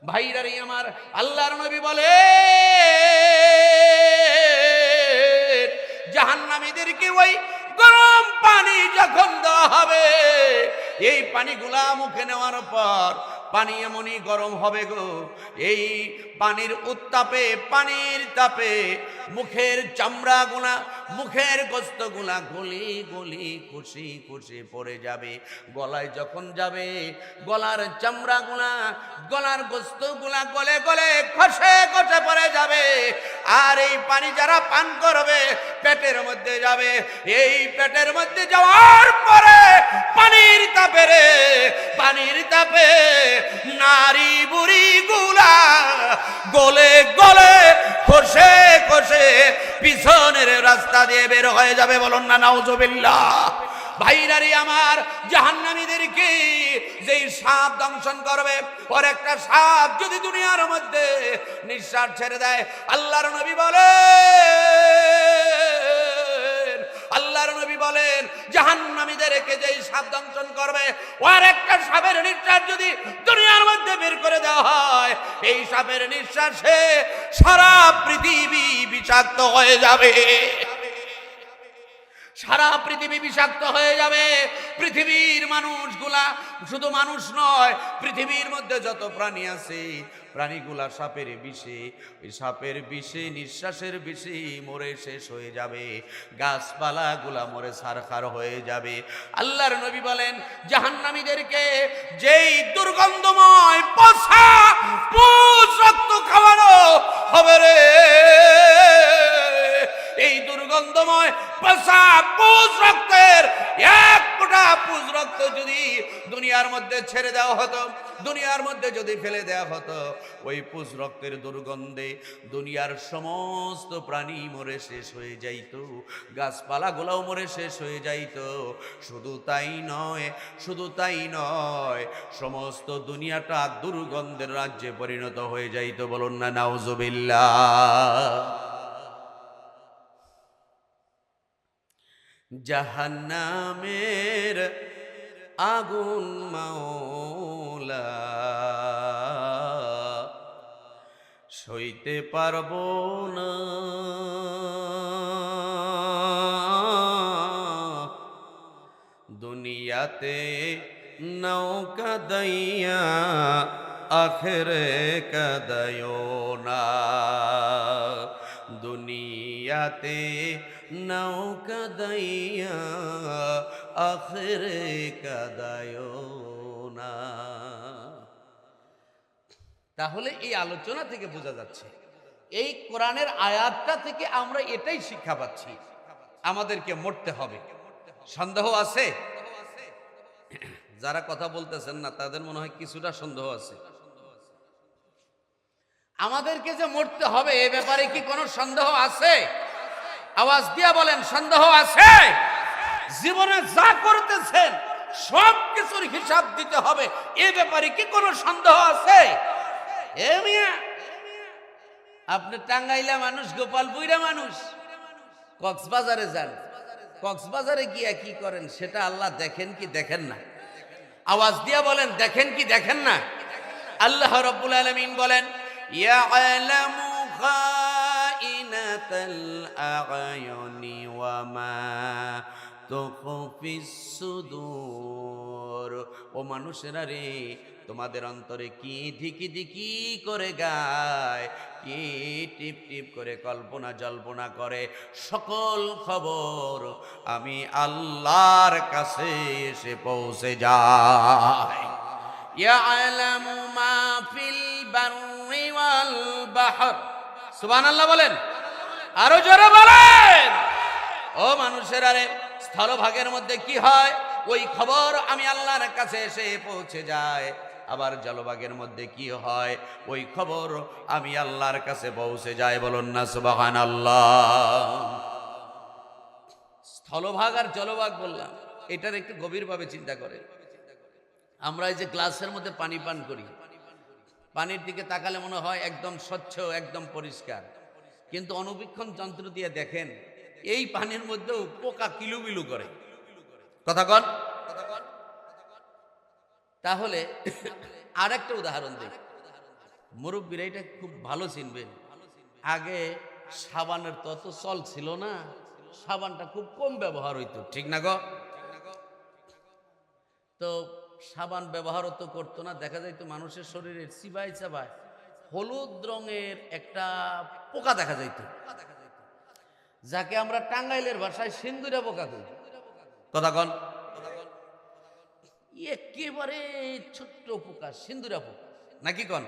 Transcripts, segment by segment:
ভাইরারে আমার, আল্লাহর নবী বলে জাহান্নামীদেরকে ওই গরম পানি যখন দেওয়া হবে, এই পানিগুলা মুখে নেওয়ার পর পানি এমনই গরম হবে গো, এই পানির উত্তাপে, পানির তাপে মুখের চামড়াগুলা, মুখের গোস্তগুলা গলি গলি খুশি খুশি পড়ে যাবে। গলায় যখন যাবে, গলার চামড়াগুলা, গলার গোস্তগুলা গলে গলে খসে খসে পড়ে যাবে। আর এই পানি যারা পান করবে পেটের মধ্যে যাবে। এই পেটের মধ্যে যাওয়ার পরে পানির তাপে রে, পানির তাপে নারী বুড়ি গুলা গলে গলে খসে খসে পিছনের রাস্তা দিয়ে বের হয়ে যাবে। বলুন না নাউজুবিল্লাহ। ভাইরারি আমার, জাহান্নামীদেরকে যেই সাপ দংশন করবে, ওর একটা সাপ যদি দুনিয়ার মধ্যে নিঃশ্বাস ছেড়ে দেয়, আল্লাহর নবী বলেন, আল্লাহর নবী বলেন জাহান্নামীদেরকে যেই সাপ দংশন করবে, ওর একটা সাপের নিঃশ্বাস যদি দুনিয়ার মধ্যে বের করে দেওয়া হয়, এই সাপের নিঃশ্বাসে সারা পৃথিবী বিষাক্ত হয়ে যাবে। সারা পৃথিবী বিষাক্ত হয়ে যাবে। পৃথিবীর মানুষগুলা, শুধু মানুষ নয়, পৃথিবীর মধ্যে যত প্রাণী আছে প্রাণীগুলা সাপের বিষে, ওই সাপের বিষে, নিঃশ্বাসের বিষে মরে শেষ হয়ে যাবে। গাছপালাগুলা মরে ছারখার হয়ে যাবে। আল্লাহর নবী বলেন জাহান্নামীদেরকে যেই দুর্গন্ধময় পচা পুষ রক্ত খাওয়ানো হবে রে, এই দুর্গন্ধময় পচা পুষ রক্তের এক ফোঁটা পুষ রক্ত যদি দুনিয়ার মধ্যে ছেড়ে দেওয়া হতো, দুনিয়ার মধ্যে যদি ফেলে দেওয়া হতো, ওই পুষ রক্তের দুর্গন্ধে দুনিয়ার সমস্ত প্রাণী মরে শেষ হয়ে যাইত, গাছপালাগুলোও মরে শেষ হয়ে যাইত। শুধু তাই নয়, শুধু তাই নয়, সমস্ত দুনিয়াটা দুর্গন্ধের রাজ্যে পরিণত হয়ে যাইত। বলুন না নাউজুবিল্লাহ। জাহান্নামের আগুন মাওলা সইতে পারবো না, দুনিয়াতে নৌকা দাইয়া আখেরে কাদায়ো না, দুনিয়াতে নৌকা দাইয়া আখেরে কাদায়ো না। তাহলে এই আলোচনা থেকে বোঝা যাচ্ছে, এই কোরআনের আয়াতটা থেকে আমরা এটাই শিক্ষা পাচ্ছি, আমাদেরকে মরতে হবে। সন্দেহ আছে? যারা কথা বলতেছেন না তাদের মনে হয় কিছুটা সন্দেহ আছে। আমাদেরকে যে মরতে হবে এ ব্যাপারে কি কোনো সন্দেহ আছে? আওয়াজ দিয়া বলেন, সন্দেহ আছে? জীবনে যা করতেছেন সব কিছুর হিসাব দিতে হবে, এ ব্যাপারে কি কোনো সন্দেহ আছে? এ মিয়া, আপনি টাঙ্গাইলা মানুষ, গোপালপুরা মানুষ, কক্সবাজারে যান, কক্সবাজারে গিয়া কি করেন সেটা আল্লাহ দেখেন কি দেখেন না? আওয়াজ দিয়া বলেন, দেখেন কি দেখেন না? আল্লাহ রাব্বুল আলামিন বলেন ইয়ালামু খাইনাতাল আ'য়ুনি ওয়া মা তুখফিস সুদূর। ও মানুষেরা রে, তোমাদের অন্তরে কি ধিকি ধিকি করে গায়, কি টিপ টিপ করে কল্পনা জল্পনা করে, সকল খবর আমি আল্লাহর কাছে এসে পৌঁছে যায়। ইয়ালামু মা ফিল বাররি ওয়াল বাহর। সুবহানাল্লাহ বলেন, আরো জোরে বলেন। ও মানুষেরা রে, স্থলভাগের মধ্যে কি হয় ওই খবর আমি আল্লাহর কাছে এসে পৌঁছে যায়। আবার জলভাগের মধ্যে কি হয় ওই খবর আমি আল্লাহর কাছে পৌঁছে যায়। বলুন না সুবহানাল্লাহ। স্থলভাগ আর জলভাগ বললাম, এটার একটু গভীরভাবে চিন্তা করে। আমরা এই যে গ্লাসের মধ্যে পানি পান করি, পানির দিকে তাকালে মনে হয় একদম স্বচ্ছ, একদম পরিষ্কার, কিন্তু অনুবীক্ষণ যন্ত্র দিয়ে দেখেন এই পানির মধ্যেও পোকা কিলুবিলু করে। কথা কন। তাহলে আর একটা উদাহরণ দিই, মুরব্বীরা এটা খুব ভালো চিনবেন। আগে সাবানের তো অত চল ছিল না, সাবানটা খুব কম ব্যবহার হইতো, ঠিক না গো? তো সাবান ব্যবহার তো করতো না, দেখা যাইতো মানুষের শরীরে চিবাই চাবাই হলুদ রঙের একটা পোকা দেখা যাইতো, যাকে আমরা টাঙ্গাইলের ভাষায় সিন্দুরা পোকা কই। কথা কন, একেবারে ছোট্ট পোকা, সিন্দুরা পোকা নাকি কন?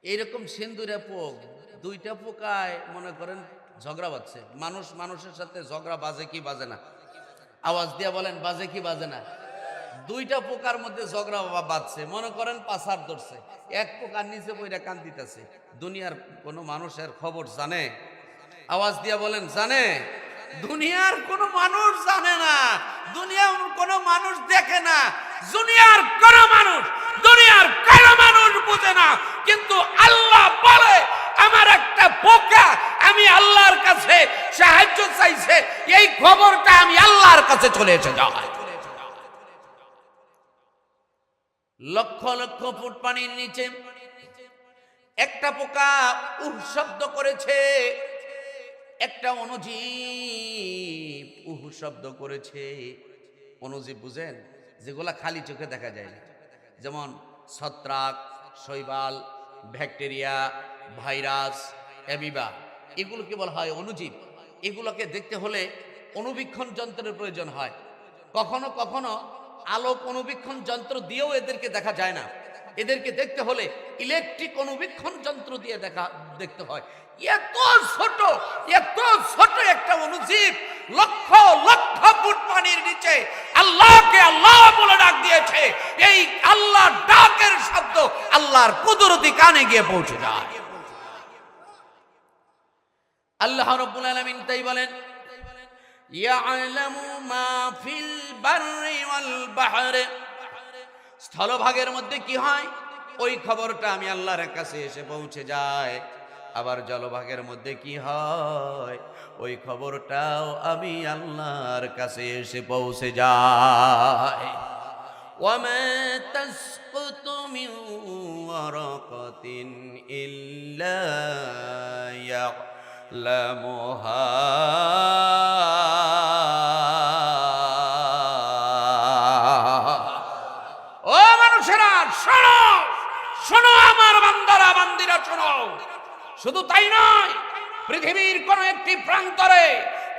এইরকম সিন্দুরা পোক, দুইটা পোকায় মনে করেন ঝগড়া বাজছে। মানুষ মানুষের সাথে ঝগড়া বাজে কি বাজে না? আওয়াজ দিয়া বলেন, বাজে কি বাজে না? দুইটা পোকার মধ্যে ঝগড়া বাজছে, মনে করেন পাছার ধরছে, এক পোকার নিচে বইরা কান দিতেছে। দুনিয়ার কোনো মানুষের খবর জানে? আওয়াজ দিয়া বলেন, জানে? দুনিয়ার কোনো মানুষ জানে না, দুনিয়ার কোনো মানুষ দেখে না, দুনিয়ার কোনো মানুষ বুঝে না। কিন্তু আল্লাহ বলে, আমার একটা পোকা আমি আল্লাহর কাছে সাহায্য চাইছে, এই খবরটা আমি আল্লাহর কাছে চলে এসে যায়। লক্ষ লক্ষ ফুট পানির নিচে একটা পোকা উহ শব্দ করেছে, একটা অনুজীব উহ শব্দ করেছে। অনুজীব বুঝেন? যেগুলা খালি চোখে দেখা যায় না, যেমন ছত্রাক, শৈবাল, ব্যাকটেরিয়া, ভাইরাস, অ্যামিবা, এগুলোকে বলা হয় অনুজীব। এগুলোকে দেখতে হলে অনুবীক্ষণ যন্ত্রের প্রয়োজন হয়। কখনো কখনো আলোক অনুবীক্ষণ যন্ত্র দিয়েও এদেরকে দেখা যায় না, এদেরকে দেখতে হলে ইলেকট্রিক অনুবীক্ষণ যন্ত্র দিয়ে দেখতে হয়। এত ছোট একটা অনুজীব লক্ষ লক্ষ ফুট পানির নিচে আল্লাহকে আল্লাহ বলে ডাক দিয়েছে। এই আল্লাহর ডাকের শব্দ আল্লাহর কুদরতি কানে গিয়ে পৌঁছে যায়। আল্লাহ রাব্বুল আলামিন তাই বলেন, ইয়ালামু মা ফিল বাররি ওয়াল বাহরি, স্থলভাগের মধ্যে কি হয় ওই খবরটা আমি আল্লাহর কাছে এসে পৌঁছে যায়। আবার জলভাগের মধ্যে কি হয় ওই খবরটাও আমি আল্লাহর কাছে এসে পৌঁছে যায়। ওয়ামা তাসকুতু মিন ওয়ারাকাতিন ইল্লা ইয়ালামুহা, শোনো আমার বান্দারা বান্দিরা, শোনো। শুধু তাই নয়, পৃথিবীর কোন একটি প্রান্তরে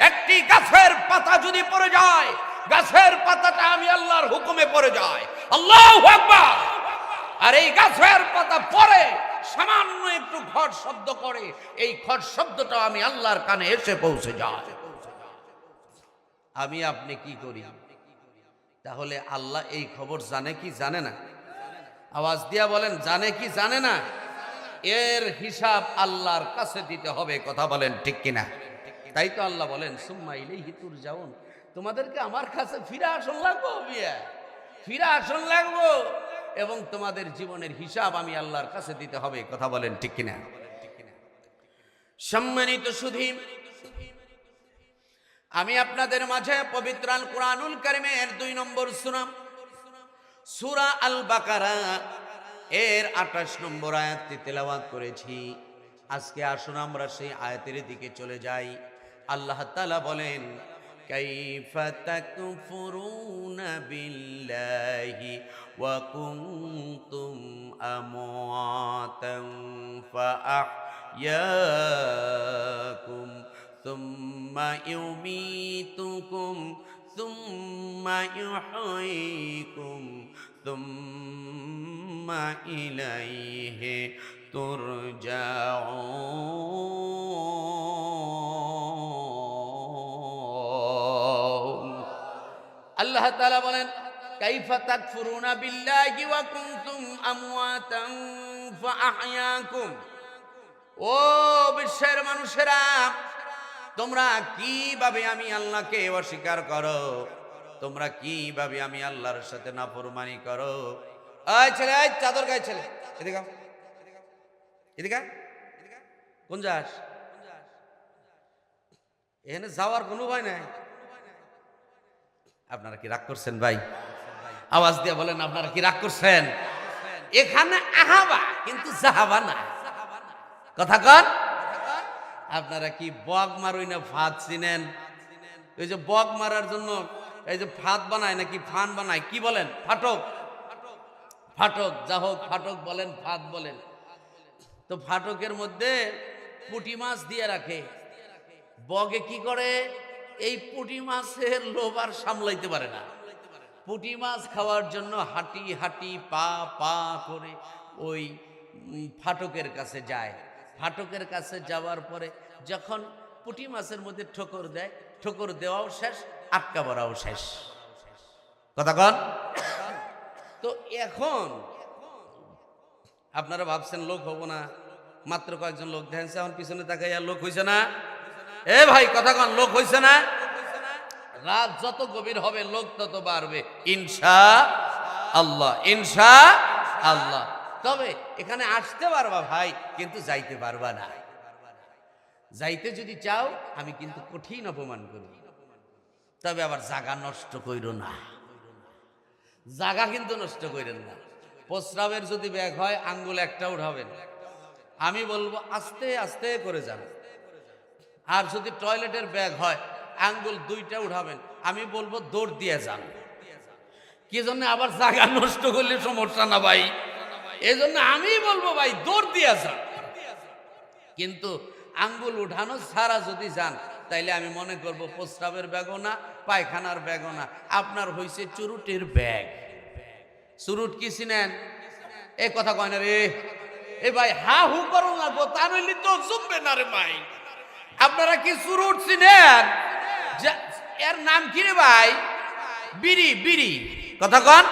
একটি গাছের পাতা যদি পড়ে যায়, গাছের পাতাটা আমি আল্লাহর হুকুমে পড়ে যায়, আল্লাহু আকবার। আর এই গাছের পাতা পড়ে সামান্য একটু খট শব্দ করে, এই খট শব্দটা আমি আল্লাহর কানে এসে পৌঁছে যায়। আমি আপনি কি করি? তাহলে আল্লাহ এই খবর জানে কি জানে না? আওয়াজ দিয়া বলেন, জানে কি জানে না? এর হিসাব আল্লাহর কাছে দিতে হবে, কথা বলেন ঠিক কিনা? তাই তো আল্লাহ বলেন, সুম্মা ইলাইহি তুরজাউন, তোমাদেরকে আমার কাছে ফিরে আসন লাগবো, ফিরে আসন লাগবো, এবং তোমাদের জীবনের হিসাব আমি আল্লাহর কাছে দিতে হবে, কথা বলেন ঠিক কিনা? সম্মানিত সুধী, আমি আপনাদের মাঝে পবিত্র আল কুরআনুল কারীমের 2 নম্বর সূরা আল বাকারা এর 28 নম্বর আয়াতটি তেলাওয়াত করেছি। আজকে আসুন আমরা সেই আয়াতের দিকে চলে যাই। আল্লাহ তাআলা বলেন, কাইফা তাকফুরুনা বিল্লাহি ওয়া কুনতুম আমওয়াতান ফাআহইয়াকুম সুম্মা ইউমীতুকুম সুম্মা ইউহয়ীকুম সুম্মা ইলাইহি তুরজাউন। আল্লাহ তাআলা বলেন, কাইফা তাকফুরুনা বিল্লাহি ওয়া কুনতুম আমওয়াতান ফাআহইয়াকুম। ও বিশ্বের মানুষেরা, তোমরা কিভাবে আমি আল্লাহকে অস্বীকার করো, তোমরা কিভাবে আমি আল্লাহর সাথে নাফরমানি করো। এই ছেলে, এই চাদর গায়ে ছেলে, এদিকে এদিকে, কোন যাস? এখানে যাওয়ার কোনো ভয় নাই। আপনারা কি রাগ করছেন ভাই? আওয়াজ দিয়ে বলেন, আপনারা কি রাগ করছেন? এখানে আহাবা কিন্তু যাহাবা না। কথা কন, আপনারা কি বক মারুই না ফাঁদ চিনেন? ওই যে বক মারার জন্য এই যে ফাঁদ বানায় নাকি ফান বানায়, কি বলেন? ফাটক। ফাটক, যা হোক, ফাটক বলেন ফাঁদ বলেন। তো ফাটকের মধ্যে পুঁটি মাছ দিয়ে রাখে। বগে কি করে? এই পুঁটি মাছের লোভ আর সামলাইতে পারে না। পুঁটি মাছ খাওয়ার জন্য হাঁটি হাঁটি পা পা করে ওই ফাটকের কাছে যায়। ফাটকের কাছে যাওয়ার পরে যখন পুঁটি মাছের মধ্যে ঠোকর দেয়, ঠোকর দেওয়াও শেষ, আটকা পড়াও শেষ। কথা কন। তো এখন আপনারা ভাবছেন লোক হবো না, মাত্র কয়েকজন লোক দেখেন, এখন পিছনে তাকাইয়া লোক হইছে না? এ ভাই কথা কন, লোক হইছে না? রাত যত গভীর হবে লোক তত বাড়বে ইনশা আল্লাহ, ইনশা আল্লাহ। তবে এখানে আসতে পারবা ভাই, কিন্তু যাইতে পারবা না। যাইতে যদি চাও আমি কিন্তু কঠিন অপমান করব, তবে আবার জায়গা নষ্ট কইরো না। জায়গা কিন্তু নষ্ট কইরেন না। প্রস্রাবের যদি ব্যাগ হয় আঙ্গুল একটা উঠাবেন, আমি বলবো আস্তে আস্তে করে যান। আর যদি টয়লেটের ব্যাগ হয় আঙ্গুল দুইটা উঠাবেন, আমি বলবো দৌড় দিয়ে যান। কি জন্য? আবার জায়গা নষ্ট করলে সমস্যা না ভাই, এই জন্য আমি বলবো ভাই দৌড় দিয়ে যান। কিন্তু আঙ্গুল উঠানো ছাড়া যদি যান তাইলে আমি মনে করবো প্রস্রাবের ব্যাগও না, পায়খানার ব্যাগও না, আপনার হইছে চুরুটের ব্যাগ। চুরুট কি চিনেন? এই কথা কয় না রে। এ ভাই হা হু করো লাগবো, তা নইলে তো জমবে না রে ভাই। আপনারা কি চুরুট চিনেন? এর নাম কি রে ভাই? বিড়ি। বিড়ি। কথা কন।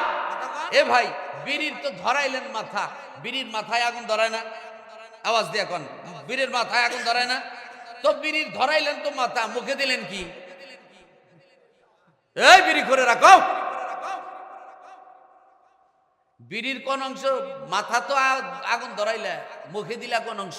এ ভাই বিড়ির তো ধরাইলেন মাথা, বিড়ির মাথায় আগুন ধরায় না? আওয়াজ দিয়ে কন, বিড়ির মাথায় আগুন ধরায় না? তো বিড়ির ধরাইলেন তো মাথা, মুখে দিলেন কি? এই বিড়ি করে রাখো। বিড়ির কোন অংশ? মাথা তো আগুন ধরাইলে, মুখে দিলা কোন অংশ?